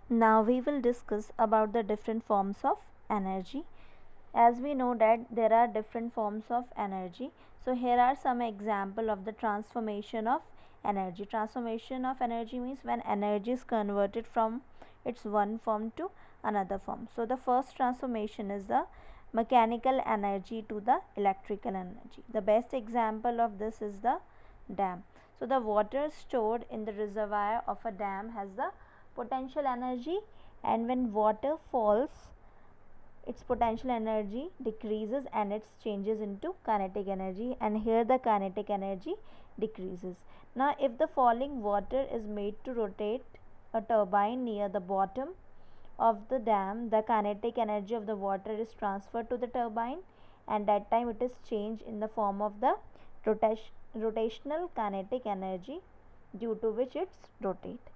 Now we will discuss about the different forms of energy. As we know that there are different forms of energy, so here are some example of the transformation of energy. Transformation of energy means when energy is converted from its one form to another form. So the first transformation is the mechanical energy to the electrical energy. The best example of this is the dam. So the water stored in the reservoir of a dam has the potential energy, and when water falls, its potential energy decreases and it changes into kinetic energy, and here the kinetic energy decreases. Now if the falling water is made to rotate a turbine near the bottom of the dam, the kinetic energy of the water is transferred to the turbine, and that time it is changed in the form of the rotational kinetic energy, due to which it rotates.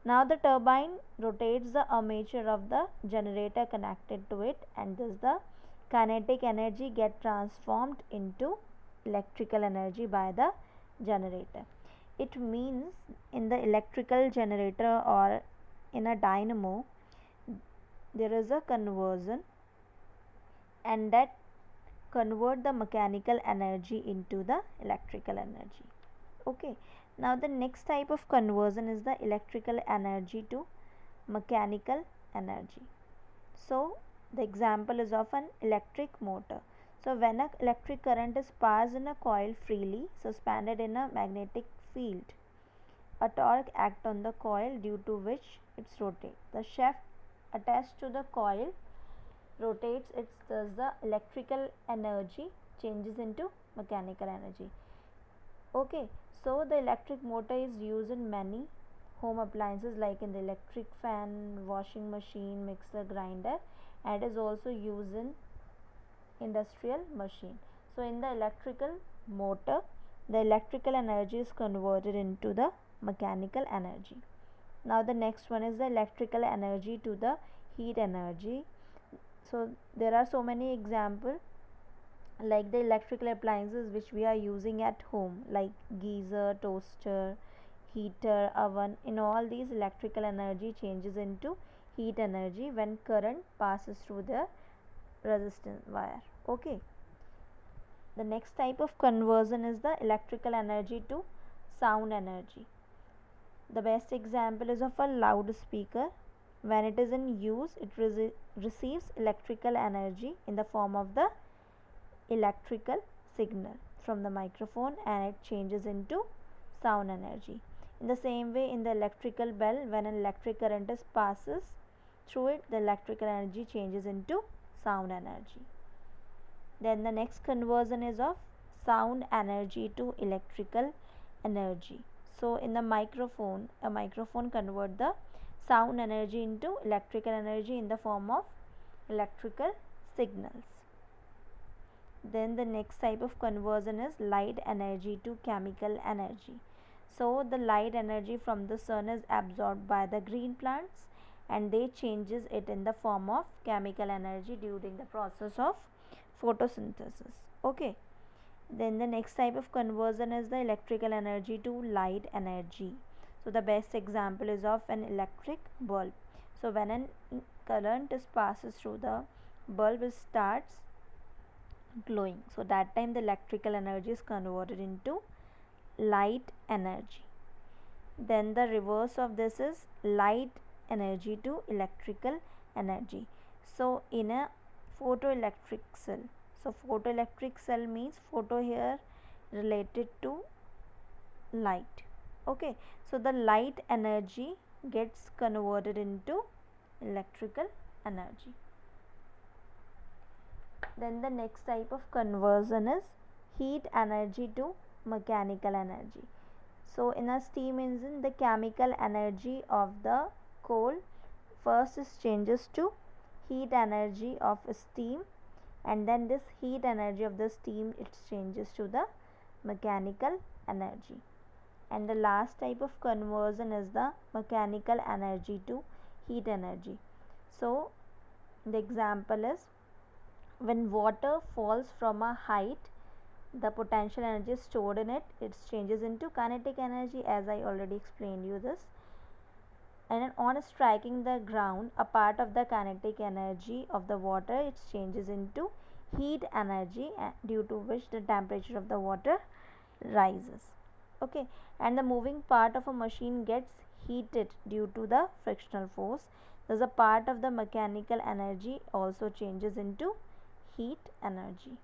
Now the turbine rotates the armature of the generator connected to it, and thus the kinetic energy get transformed into electrical energy by the generator. It means in the electrical generator or in a dynamo there is a conversion, and that convert the mechanical energy into the electrical energy. Okay, now the next type of conversion is the electrical energy to mechanical energy. So the example is of an electric motor. So when an electric current is passed in a coil freely suspended in a magnetic field, a torque acts on the coil due to which it rotates. The shaft attached to the coil rotates, its thus the electrical energy changes into mechanical energy. Okay, so the electric motor is used in many home appliances like in the electric fan, washing machine, mixer, grinder, and is also used in industrial machine. So in the electrical motor, the electrical energy is converted into the mechanical energy. Now the next one is the electrical energy to the heat energy. So there are so many examples like the electrical appliances which we are using at home, like geyser, toaster, heater, oven. In all these, electrical energy changes into heat energy when current passes through the resistance wire. Okay, the next type of conversion is the electrical energy to sound energy. The best example is of a loudspeaker. When it is in use, it receives electrical energy in the form of the electrical signal from the microphone, and it changes into sound energy. In the same way, in the electrical bell, when an electric current is passes through it, the electrical energy changes into sound energy. Then the next conversion is of sound energy to electrical energy. So in the microphone, a microphone convert the sound energy into electrical energy in the form of electrical signals. Then the next type of conversion is light energy to chemical energy. So the light energy from the sun is absorbed by the green plants, and they changes it in the form of chemical energy during the process of photosynthesis. Okay, then the next type of conversion is the electrical energy to light energy. So the best example is of an electric bulb. So when an current is passes through the bulb, it starts glowing, so that time the electrical energy is converted into light energy. Then the reverse of this is light energy to electrical energy. So in a photoelectric cell, so photoelectric cell means photo here related to light. Okay, so the light energy gets converted into electrical energy. Then the next type of conversion is heat energy to mechanical energy. So in a steam engine, the chemical energy of the coal first is changes to heat energy of steam, and then this heat energy of the steam it changes to the mechanical energy. And the last type of conversion is the mechanical energy to heat energy. So the example is when water falls from a height, the potential energy stored in it changes into kinetic energy, as I already explained you this. and on striking the ground, a part of the kinetic energy of the water, it changes into heat energy, due to which the temperature of the water rises. Okay, and the moving part of a machine gets heated due to the frictional force. Thus a part of the mechanical energy also changes into heat energy.